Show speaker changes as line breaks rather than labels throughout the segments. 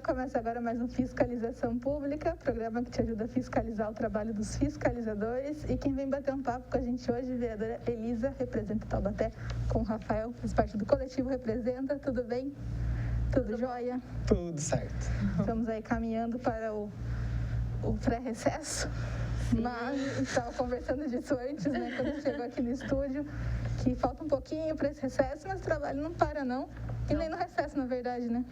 começa agora mais um Fiscalização Pública, programa que te ajuda a fiscalizar o trabalho dos fiscalizadores. E quem vem bater um papo com a gente hoje, vereadora Elisa, representa Taubaté, com o Rafael, faz parte do coletivo Representa. Tudo bem? Tudo jóia?
Tudo certo.
Estamos aí caminhando para o pré-recesso, mas estava conversando disso antes, né, quando chegou aqui no estúdio, que falta um pouquinho para esse recesso, mas o trabalho não para, não. E nem no recesso, na verdade, né?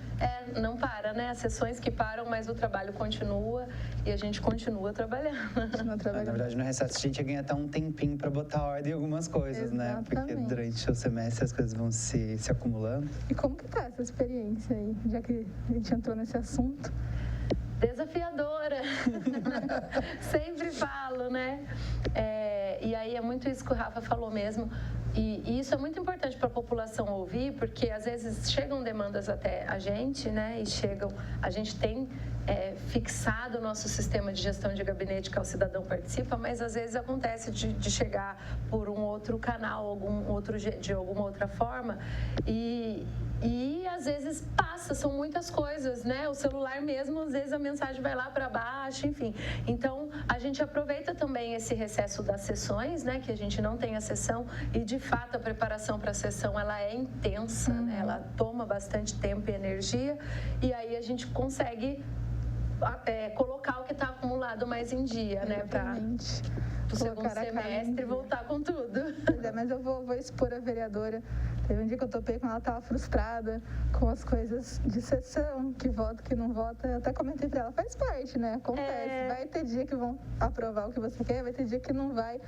Não para, né? As sessões que param, mas o trabalho continua e a gente continua trabalhando.
Continua trabalhando.
Na verdade, no recesso a gente ia ganhar até um tempinho para botar ordem em algumas coisas, né? Porque durante o semestre as coisas vão se acumulando.
E como que tá essa experiência aí, já que a gente entrou nesse assunto?
Desafiadora, sempre falo, né? E aí é muito isso que o Rafa falou mesmo. E isso é muito importante para a população ouvir, porque às vezes chegam demandas até a gente, né? A gente tem fixado o nosso sistema de gestão de gabinete, que é o cidadão participa, mas às vezes acontece de chegar por um outro canal, de alguma outra forma, e às vezes passa, são muitas coisas, né? O celular mesmo, às vezes a mensagem vai lá para baixo, enfim. Então, a gente aproveita também esse recesso das sessões, né? Que a gente não tem a sessão e, de fato, a preparação para a sessão, ela é intensa, né? Ela toma bastante tempo e energia, e aí a gente consegue colocar o que está acumulado mais em dia, né? Para o segundo semestre voltar com tudo.
Pois é, mas eu vou expor a vereadora. Teve um dia que eu topei com ela, estava frustrada com as coisas de sessão, que vota, que não vota. Eu até comentei para ela, faz parte, né? Acontece. Vai ter dia que vão aprovar o que você quer, vai ter dia que não vai.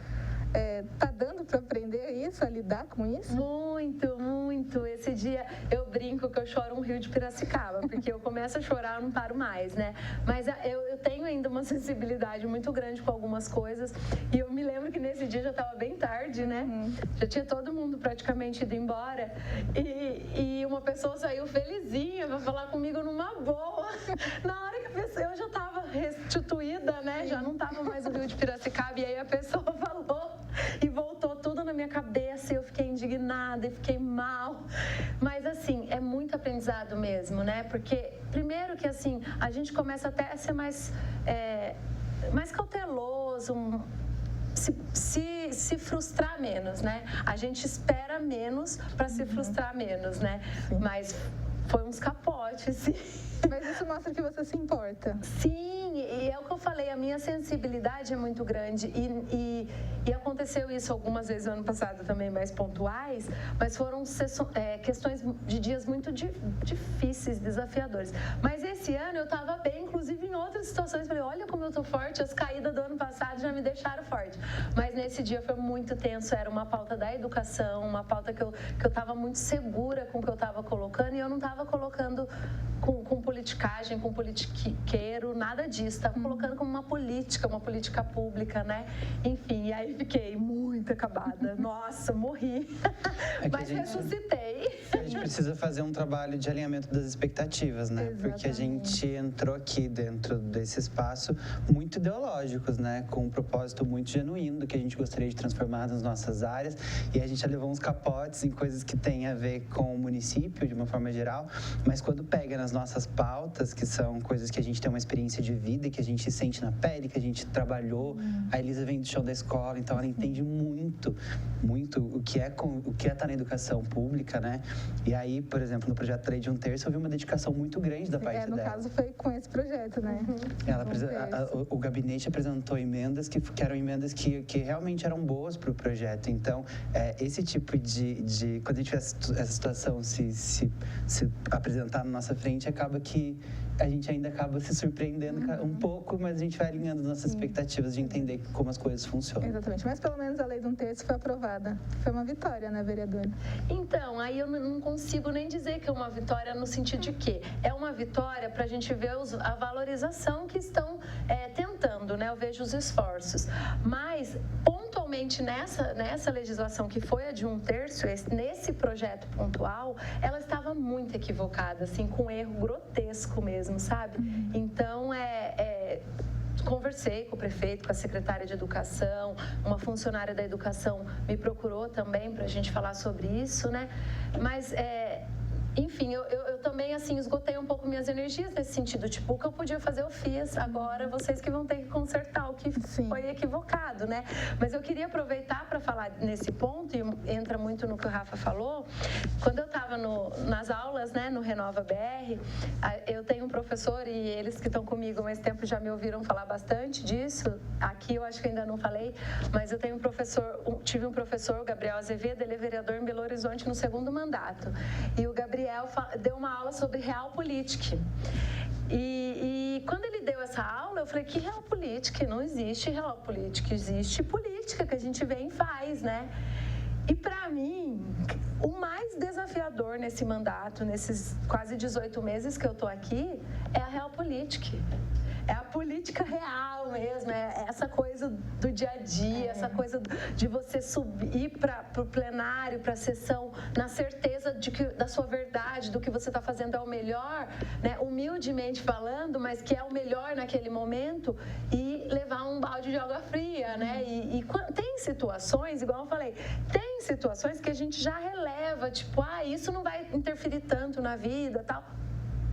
Tá dando para aprender isso, a lidar com isso?
Muito, muito. Esse dia eu brinco que eu choro um rio de Piracicaba, porque eu começo a chorar, eu não paro mais, né? Mas eu tenho ainda uma sensibilidade muito grande com algumas coisas, e eu me lembro que nesse dia já estava bem tarde, né? Já tinha todo mundo praticamente ido embora, e uma pessoa saiu felizinha para falar comigo numa boa. Na hora que a pessoa, eu já estava restituída, né? Já não estava mais o rio de Piracicaba, e aí a pessoa falou e voltou tudo na minha cabeça, e eu fiquei indignada e fiquei mal. Mas assim, é muito aprendizado mesmo, né? Porque primeiro que assim, a gente começa até a ser mais cauteloso, se frustrar menos, né? A gente espera menos para se frustrar menos, né? Mas foi uns capotes, sim.
Mas isso mostra que você se importa.
Sim, e é o que eu falei, a minha sensibilidade é muito grande, e aconteceu isso algumas vezes no ano passado também, mais pontuais, mas foram questões de dias muito difíceis, desafiadores. Mas esse ano eu estava bem, inclusive em outras situações, falei, olha como eu tô forte, as caídas do ano passado já me deixaram forte. Mas nesse dia foi muito tenso, era uma pauta da educação, uma pauta que eu estava muito segura com o que eu estava colocando, e eu não estava colocando com politicagem, com politiqueiro, nada disso. Estava colocando como uma política pública, né? Enfim, e aí fiquei muito acabada. Nossa, morri. Mas ressuscitei.
A gente precisa fazer um trabalho de alinhamento das expectativas, né?
Exatamente.
Porque a gente entrou aqui dentro desse espaço muito ideológicos, né? Com um propósito muito genuíno do que a gente gostaria de transformar nas nossas áreas. E a gente já levou uns capotes em coisas que têm a ver com o município, de uma forma geral. Mas quando pega nas nossas pautas, que são coisas que a gente tem uma experiência de vida, que a gente sente na pele, que a gente trabalhou. A Elisa vem do chão da escola, então ela entende muito o que é estar na educação pública, né? E aí, por exemplo, no projeto Lei de um Terço, eu vi uma dedicação muito grande da parte dela.
No caso, foi com esse projeto, né?
O gabinete apresentou emendas que eram emendas que realmente eram boas para o projeto. Então, esse tipo de quando a gente vê essa situação se apresentar na nossa frente, acaba que a gente ainda acaba se surpreendendo um pouco, mas a gente vai alinhando as nossas expectativas de entender como as coisas funcionam.
Exatamente, mas pelo menos a Lei de um Terço foi aprovada. Foi uma vitória, né, vereadora?
Então, aí eu não consigo nem dizer que é uma vitória no sentido de que é uma vitória para a gente ver a valorização que estão tentando, né? Eu vejo os esforços. Mas, pontualmente nessa legislação que foi a de um terço, nesse projeto pontual, ela estava muito equivocada, assim, com um erro grotesco mesmo, sabe? Então, conversei com o prefeito, com a secretária de educação, uma funcionária da educação me procurou também para a gente falar sobre isso, né? Mas enfim, eu também, assim, esgotei um pouco minhas energias nesse sentido. Tipo, o que eu podia fazer, eu fiz. Agora, vocês que vão ter que consertar o que foi equivocado, né? Mas eu queria aproveitar para falar nesse ponto, e entra muito no que o Rafa falou. Quando eu estava nas aulas, né, no Renova BR, eu tenho um professor, e eles que estão comigo há mais tempo já me ouviram falar bastante disso. Aqui eu acho que ainda não falei, mas eu tenho tive um professor, o Gabriel Azevedo, ele é vereador em Belo Horizonte no 2º mandato. E o Gabriel deu uma aula sobre realpolitik. E quando ele deu essa aula, eu falei, que realpolitik? Não existe realpolitik, existe política que a gente vem e faz, né? E para mim, o mais desafiador nesse mandato, nesses quase 18 meses que eu estou aqui, é a realpolitik. É a política real mesmo, é essa coisa do dia a dia, essa coisa de você subir para o plenário, para a sessão, na certeza da sua verdade, do que você está fazendo é o melhor, né? Humildemente falando, mas que é o melhor naquele momento, e levar um balde de água fria, né? E tem situações, igual eu falei, tem situações que a gente já releva, tipo, isso não vai interferir tanto na vida, tal.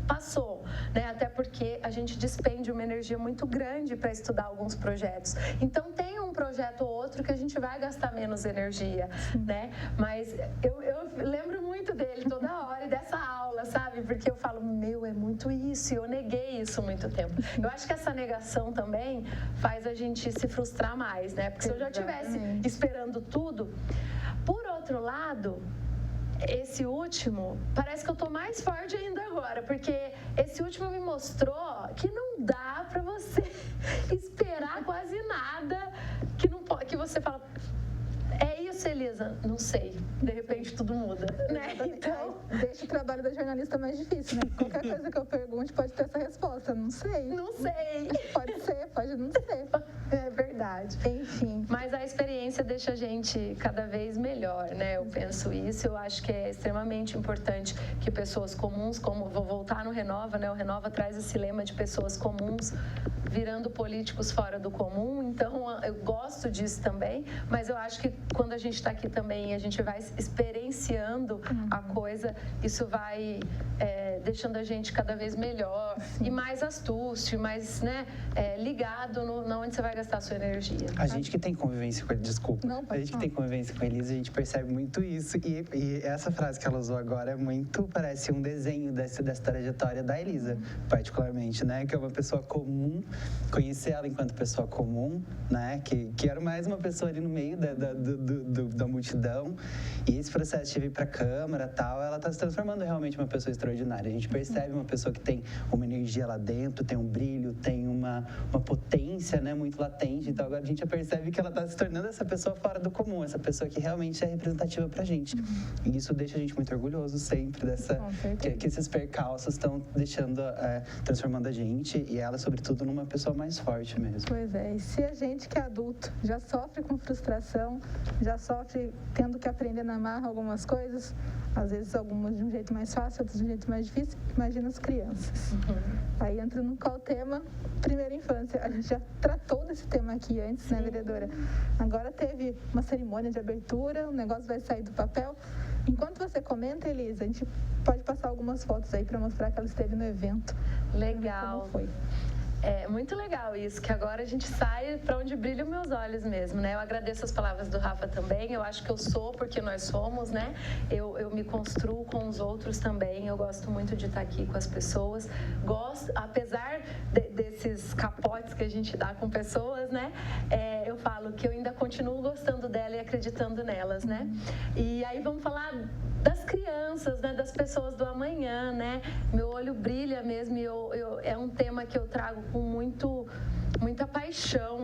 Passou, né? Até porque a gente despende uma energia muito grande para estudar alguns projetos. Então, tem um projeto ou outro que a gente vai gastar menos energia, né? Mas eu lembro muito dele toda hora e dessa aula, sabe? Porque eu falo, é muito isso, e eu neguei isso muito tempo. Eu acho que essa negação também faz a gente se frustrar mais, né? Porque se eu já estivesse esperando tudo... Por outro lado... Esse último, parece que eu tô mais forte ainda agora, porque esse último me mostrou que não dá para você esperar quase nada, que você fala, é isso, Elisa? Não sei, de repente tudo muda, né?
Então, deixa o trabalho da jornalista mais difícil, né? Qualquer coisa que eu pergunte pode ter essa resposta, não sei.
Não sei.
Pode ser, pode não ser.
É verdade.
Enfim.
Mas a experiência deixa a gente cada vez melhor, né? Eu penso isso. Eu acho que é extremamente importante que pessoas comuns, como vou voltar no Renova, né? O Renova traz esse lema de pessoas comuns virando políticos fora do comum. Então, eu gosto disso também. Mas eu acho que quando a gente está aqui também e a gente vai experienciando a coisa, isso vai deixando a gente cada vez melhor e mais astúcio, mais, né, ligado na onde você vai gastar a sua energia.
A gente que tem convivência com ele, desculpa.
Não,
a gente que tem convivência com a Elisa, a gente percebe muito isso. E essa frase que ela usou agora é muito, parece um desenho dessa trajetória da Elisa, particularmente, né? Que é uma pessoa comum, conhecer ela enquanto pessoa comum, né? Que era mais uma pessoa ali no meio da multidão. E esse processo de vir para a Câmara e tal, ela está se transformando realmente em uma pessoa extraordinária. A gente percebe uma pessoa que tem uma energia lá dentro, tem um brilho, tem uma potência, né, muito latente. Então agora a gente já percebe que ela está se tornando essa pessoa fora do comum, essa pessoa que realmente é representativa para a gente. E isso deixa a gente muito orgulhoso sempre que esses percalços estão transformando a gente e ela, sobretudo, numa pessoa mais forte mesmo.
Pois é, e se a gente que é adulto já sofre com frustração, já sofre tendo que aprender na marra algumas coisas, às vezes algumas de um jeito mais fácil, outras de um jeito mais difícil, imagina as crianças. Aí entra no qual tema? Primeira infância. A gente já tratou desse tema aqui antes, né, vereadora? Agora teve uma cerimônia de abertura, o negócio vai sair do papel. Enquanto você comenta, Elisa, a gente pode passar algumas fotos aí para mostrar que ela esteve no evento.
Legal.
Como foi.
É muito legal isso, que agora a gente sai para onde brilham meus olhos mesmo, né? Eu agradeço as palavras do Rafa também, eu acho que eu sou porque nós somos, né? Eu me construo com os outros também, eu gosto muito de estar aqui com as pessoas. Gosto, apesar desses capotes que a gente dá com pessoas, né? Eu falo que eu ainda continuo gostando dela e acreditando nelas, né? E aí vamos falar das crianças, né? Das pessoas do amanhã, né? Meu olho brilha mesmo e é um tema que eu trago com muita paixão,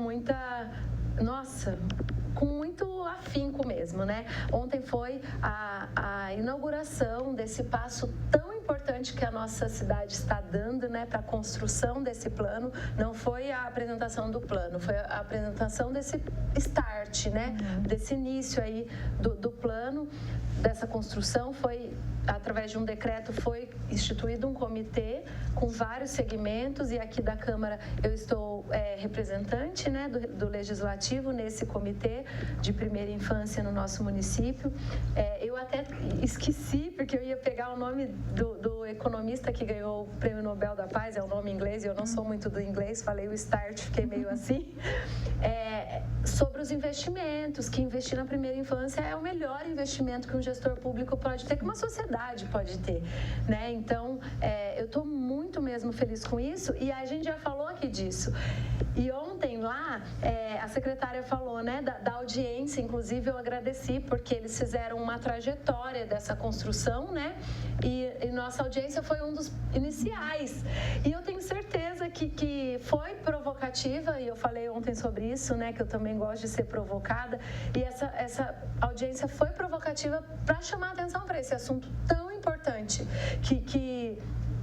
com muito afinco mesmo, né? Ontem foi a inauguração desse passo tão importante que a nossa cidade está dando, né, para a construção desse plano. Não foi a apresentação do plano, foi a apresentação desse start, né? Desse início aí do plano, dessa construção. Foi através de um decreto, foi instituído um comitê com vários segmentos, e aqui da Câmara eu estou representante, né, do Legislativo nesse comitê de primeira infância no nosso município. Eu até esqueci, porque eu ia pegar o nome do economista que ganhou o Prêmio Nobel da Paz, é o nome em inglês, e eu não sou muito do inglês, falei o START, fiquei meio assim, sobre os investimentos, que investir na primeira infância é o melhor investimento que um gestor público pode ter, que uma sociedade pode ter, né? Então, eu estou muito mesmo feliz com isso, e a gente já falou aqui disso. E ontem lá, a secretária falou, né, da audiência, inclusive eu agradeci, porque eles fizeram uma trajetória dessa construção, né, e nossa audiência foi um dos iniciais. E eu tenho certeza que foi provocativa, e eu falei ontem sobre isso, né, que eu também gosto de ser provocada, e essa audiência foi provocativa para chamar atenção para esse assunto tão importante, que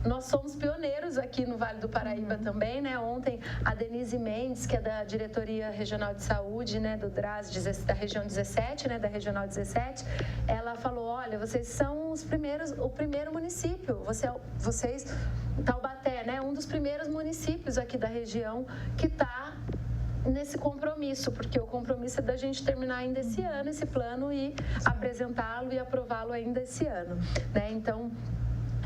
nós somos pioneiros aqui no Vale do Paraíba também, né? Ontem a Denise Mendes, que é da Diretoria Regional de Saúde, né, do DRAS, da região 17, né, da Regional 17, ela falou, olha, vocês são o primeiro município, vocês, Taubaté, né, um dos primeiros municípios aqui da região que está nesse compromisso, porque o compromisso é da gente terminar ainda esse ano esse plano e apresentá-lo e aprová-lo ainda esse ano, né? Então,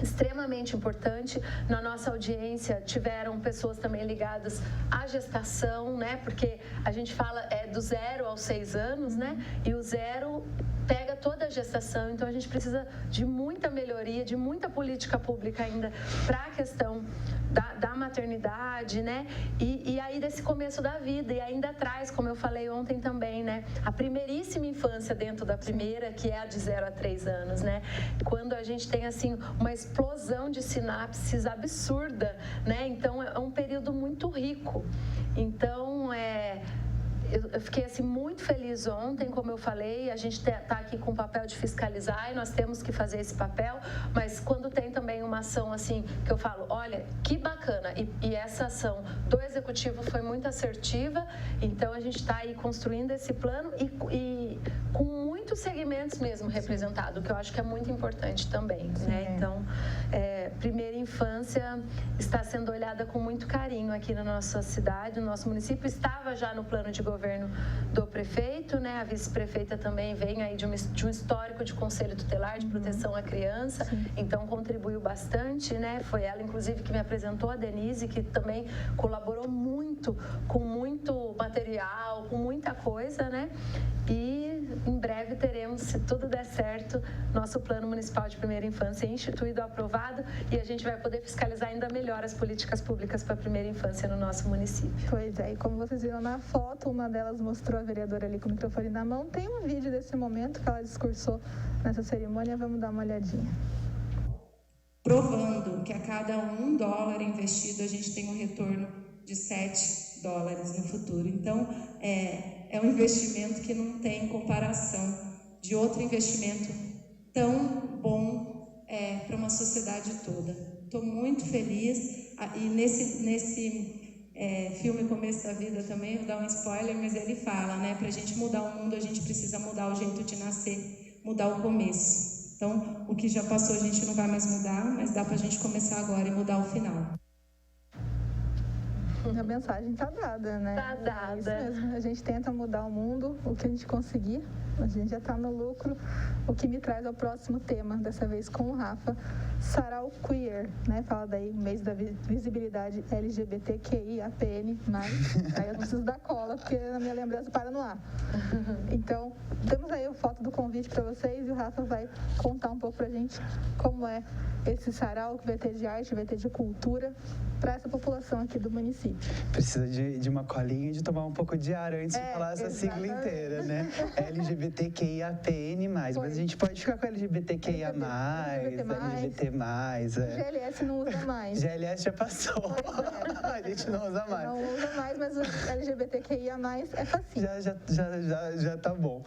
extremamente importante. Na nossa audiência tiveram pessoas também ligadas à gestação, né? Porque a gente fala do 0 aos 6 anos, né? E o 0 pega toda a gestação, então a gente precisa de muita melhoria, de muita política pública ainda para a questão da maternidade, né? E aí desse começo da vida, e ainda traz, como eu falei ontem também, né? A primeiríssima infância dentro da primeira, que é a de 0 a 3 anos, né? Quando a gente tem, assim, uma explosão de sinapses absurda, né? Então, é um período muito rico. Então, eu fiquei assim, muito feliz ontem, como eu falei, a gente está aqui com o papel de fiscalizar e nós temos que fazer esse papel, mas quando tem também uma ação assim, que eu falo, olha, que bacana, e essa ação do Executivo foi muito assertiva, então a gente está aí construindo esse plano e com muitos segmentos mesmo representados, que eu acho que é muito importante também, né? Então, primeira infância está sendo olhada com muito carinho aqui na nossa cidade, no nosso município, estava já no plano de governo do prefeito, né? A vice-prefeita também vem aí de um histórico de conselho tutelar de proteção à criança, então contribuiu bastante, né? Foi ela, inclusive, que me apresentou a Denise, que também colaborou muito, com muito material, com muita coisa, né? E em breve teremos, se tudo der certo, nosso Plano Municipal de Primeira Infância instituído, aprovado, e a gente vai poder fiscalizar ainda melhor as políticas públicas para a primeira infância no nosso município.
Pois é, e como vocês viram na foto, uma delas mostrou a vereadora ali com o microfone na mão. Tem um vídeo desse momento que ela discursou nessa cerimônia, vamos dar uma olhadinha.
Provando que a cada $1 investido a gente tem um retorno de $7 no futuro. Então, é um investimento que não tem comparação de outro investimento tão bom para uma sociedade toda. Estou muito feliz e nesse filme Começo da Vida também, vou dar um spoiler, mas ele fala, né, para a gente mudar o mundo, a gente precisa mudar o jeito de nascer, mudar o começo. Então, o que já passou a gente não vai mais mudar, mas dá para a gente começar agora e mudar o final.
A mensagem está dada, né?
Está dada.
É isso mesmo. A gente tenta mudar o mundo, o que a gente conseguir, a gente já está no lucro. O que me traz ao próximo tema, dessa vez com o Rafa, Sarau Queer, né? Fala daí, mês da visibilidade LGBTQIAPN+. Aí eu não preciso da cola, porque na minha lembrança para no ar. Então, temos aí a foto do convite para vocês e o Rafa vai contar um pouco para a gente como é esse sarau que vai ter de arte, vai ter de cultura para essa população aqui do município.
Precisa de uma colinha e de tomar um pouco de ar antes de falar essa sigla inteira, né? LGBTQIAPN+, mas a gente pode ficar com LGBTQIA+, LGBT+.
GLS não usa mais.
GLS já passou, a gente não usa mais.
Não usa mais, mas o LGBTQIA+, é facinho.
Já tá bom.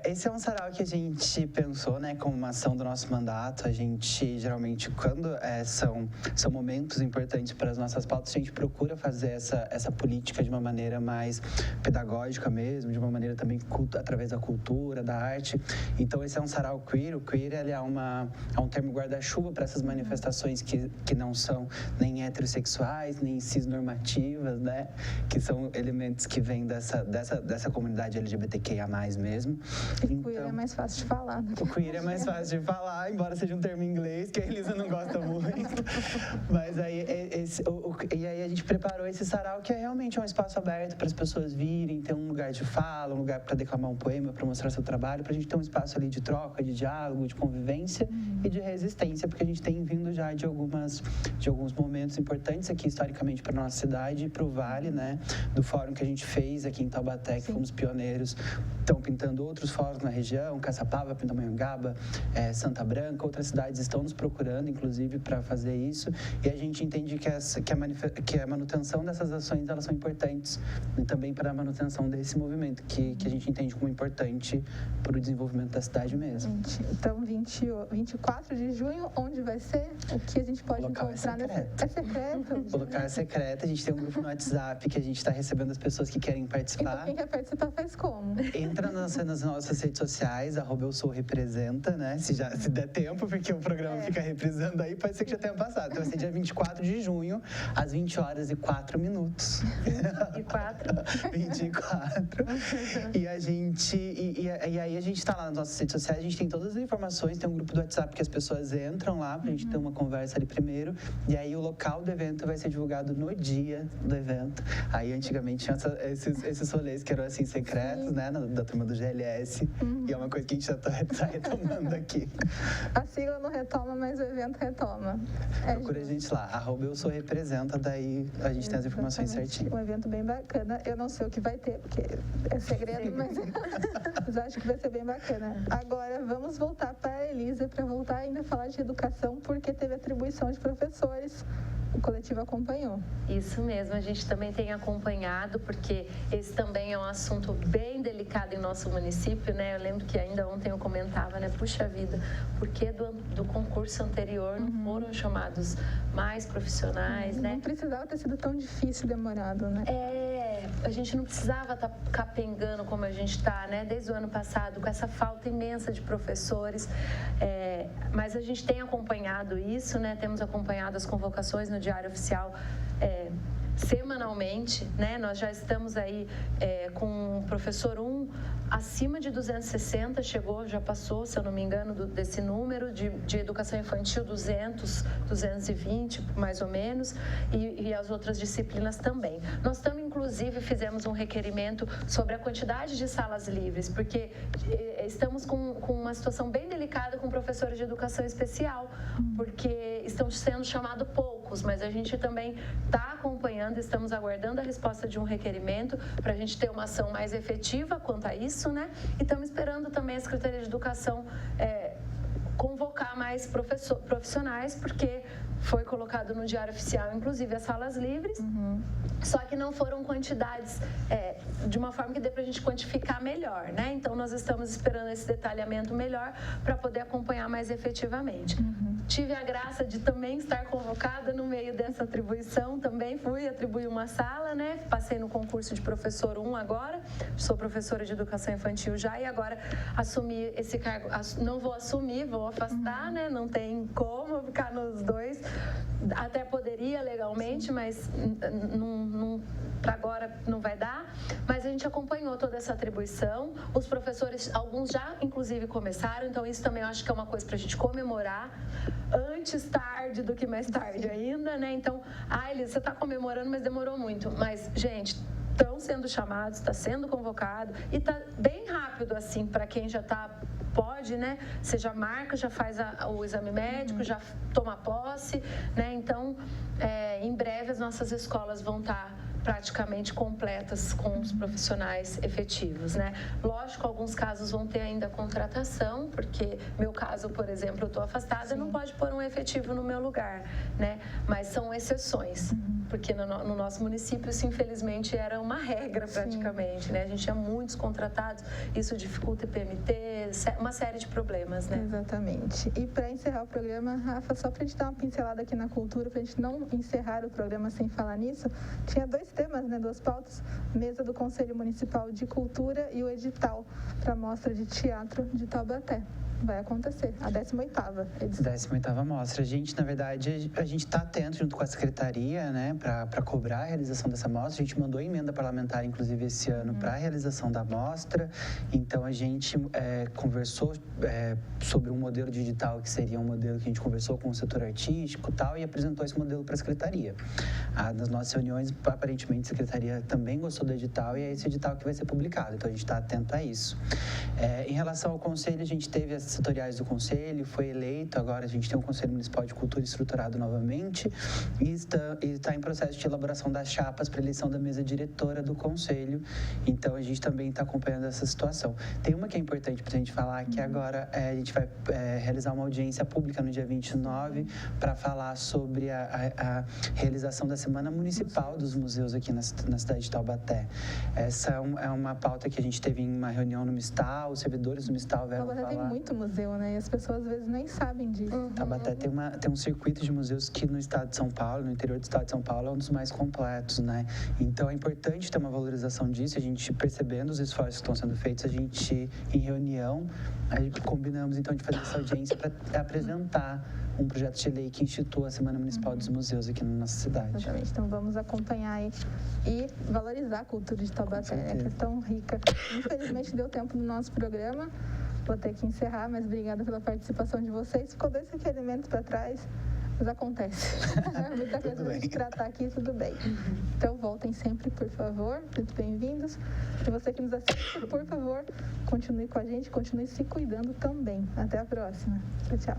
Esse é um sarau que a gente pensou, né, como uma ação do nosso mandato. A gente, geralmente, quando são momentos importantes para as nossas pautas, a gente procura procura fazer essa política de uma maneira mais pedagógica mesmo, de uma maneira também através da cultura, da arte. Então, esse é um sarau queer. O queer ele é um termo guarda-chuva para essas manifestações que não são nem heterossexuais, nem cisnormativas, né? Que são elementos que vêm dessa comunidade LGBTQIA+, mesmo.
E queer é mais fácil de falar.
O queer é mais fácil de falar, embora seja um termo em inglês, que a Elisa não gosta muito. Mas aí, e aí a gente preparou esse sarau, que é realmente um espaço aberto para as pessoas virem, ter um lugar de fala, um lugar para declamar um poema, para mostrar seu trabalho, para a gente ter um espaço ali de troca, de diálogo, de convivência e de resistência, porque a gente tem vindo já de alguns momentos importantes aqui, historicamente, para a nossa cidade e para o Vale, né? Do fórum que a gente fez aqui em Taubaté, que fomos pioneiros. Estão pintando outros fóruns na região, Caçapava, Pindamonhangaba, Santa Branca, outras cidades estão nos procurando, inclusive, para fazer isso. E a gente entende que a manutenção dessas ações, elas são importantes e também para a manutenção desse movimento, que a gente entende como importante para o desenvolvimento da cidade mesmo.
Então, 24 de junho, onde vai ser? O que a gente pode encontrar nesse... É secreto?
O local é secreto, a gente tem um grupo no WhatsApp que a gente está recebendo as pessoas que querem participar.
Então, quem quer participar faz como?
Entra nas nossas redes sociais, @eusourepresenta, né? Se der tempo, porque o programa fica reprisando aí, pode ser que já tenha passado. Então vai ser dia 24 de junho, às 20h04. 24. E aí a gente está lá nas nossas redes sociais, a gente tem todas as informações, tem um grupo do WhatsApp que as pessoas entram lá pra gente ter uma conversa ali primeiro, e aí o local do evento vai ser divulgado no dia do evento. Aí antigamente tinha esses rolês que eram assim secretos, né, da turma do GLS, e é uma coisa que a gente já tá retomando aqui.
A sigla não retoma, mas o evento retoma.
Procura a gente lá, @eusourepresenta, daí a gente tem as informações certinho.
Um evento bem bacana. Eu não sei o que vai ter, porque é segredo, mas acho que vai ser bem bacana. Agora, vamos voltar para a Elisa, para voltar ainda a falar de educação, porque teve atribuição de professores. O coletivo acompanhou.
Isso mesmo, a gente também tem acompanhado, porque esse também é um assunto bem delicado em nosso município, né? Eu lembro que ainda ontem eu comentava, né? Puxa vida, por que do concurso anterior não foram chamados mais profissionais, né?
Não precisava ter sido tão difícil e demorado, né?
A gente não precisava estar capengando como a gente está, né? Desde o ano passado, com essa falta imensa de professores. Mas a gente tem acompanhado isso, né? Temos acompanhado as convocações no Diário Oficial semanalmente, né? Nós já estamos aí com o professor 1 acima de 260, já passou, se eu não me engano, desse número de educação infantil, 220, mais ou menos, e as outras disciplinas também. Nós também, inclusive, fizemos um requerimento sobre a quantidade de salas livres, porque estamos com uma situação bem delicada com professores de educação especial, porque estão sendo chamados poucos, mas a gente também está acompanhando, estamos aguardando a resposta de um requerimento para a gente ter uma ação mais efetiva quanto a isso, né? E estamos esperando também a Secretaria de Educação convocar mais profissionais, porque foi colocado no Diário Oficial, inclusive, as salas livres, só que não foram quantidades de uma forma que dê para a gente quantificar melhor, né? Então, nós estamos esperando esse detalhamento melhor para poder acompanhar mais efetivamente. Tive a graça de também estar convocada no meio dessa atribuição, também fui atribuir uma sala, né? Passei no concurso de professor 1 agora, sou professora de educação infantil já, e agora assumi esse cargo, não vou assumir, vou afastar, né? Não tem como ficar nos dois, até poderia legalmente, mas para agora não vai dar. Mas a gente acompanhou toda essa atribuição, os professores, alguns já inclusive começaram, então isso também eu acho que é uma coisa para a gente comemorar, antes tarde do que mais tarde ainda, né? Então, Elisa, você está comemorando, mas demorou muito. Mas, gente, estão sendo chamados, está sendo convocado e está bem rápido, assim, para quem já pode, né? Você já marca, já faz o exame médico, já toma posse, né? Então, em breve as nossas escolas vão estar praticamente completas com os profissionais efetivos, né? Lógico, alguns casos vão ter ainda contratação, porque meu caso, por exemplo, eu estou afastada, não pode pôr um efetivo no meu lugar, né? Mas são exceções. porque no nosso município isso infelizmente era uma regra praticamente, né? A gente tinha muitos contratados, isso dificulta o PMT, uma série de problemas, né?
Exatamente. E para encerrar o programa, Rafa, só para a gente dar uma pincelada aqui na cultura, para a gente não encerrar o programa sem falar nisso, tinha 2 temas, né, 2 pautas, mesa do Conselho Municipal de Cultura e o edital para a Mostra de Teatro de Taubaté. Vai acontecer, a 18ª edição.
18ª mostra. A gente, na verdade, a gente está atento junto com a Secretaria, né, para cobrar a realização dessa mostra. A gente mandou emenda parlamentar, inclusive, esse ano para a realização da mostra. Então, a gente conversou sobre um modelo digital que seria um modelo que a gente conversou com o setor artístico e tal, e apresentou esse modelo para a Secretaria. Nas nossas reuniões, aparentemente, a Secretaria também gostou do edital e é esse edital que vai ser publicado. Então, a gente está atento a isso. Em relação ao Conselho, a gente teve as setoriais do Conselho, foi eleito, agora a gente tem um Conselho Municipal de Cultura estruturado novamente e está em processo de elaboração das chapas para eleição da mesa diretora do Conselho, então a gente também está acompanhando essa situação. Tem uma que é importante para a gente falar, que agora a gente vai realizar uma audiência pública no dia 29 para falar sobre a realização da Semana Municipal dos Museus aqui na cidade de Taubaté. Essa é uma pauta que a gente teve em uma reunião no Mistal, os servidores do Mistal vieram falar.
Taubaté tem muito museu, né? E as pessoas às vezes nem sabem disso.
Taubaté tem um circuito de museus que no estado de São Paulo, no interior do estado de São Paulo, é um dos mais completos, né? Então é importante ter uma valorização disso, a gente percebendo os esforços que estão sendo feitos, a gente, em reunião, combinamos então de fazer essa audiência para apresentar um projeto de lei que institua a Semana Municipal dos Museus aqui na nossa cidade.
Exatamente. Então vamos acompanhar aí e valorizar a cultura de Taubaté, né? Que é tão rica. Infelizmente deu tempo no nosso programa. Vou ter que encerrar, mas obrigada pela participação de vocês. Ficou 2 requerimentos para trás, mas acontece. Muita coisa para a gente tratar aqui, tudo bem. Então voltem sempre, por favor. Muito bem-vindos. E você que nos assiste, por favor, continue com a gente, continue se cuidando também. Até a próxima. Tchau, tchau.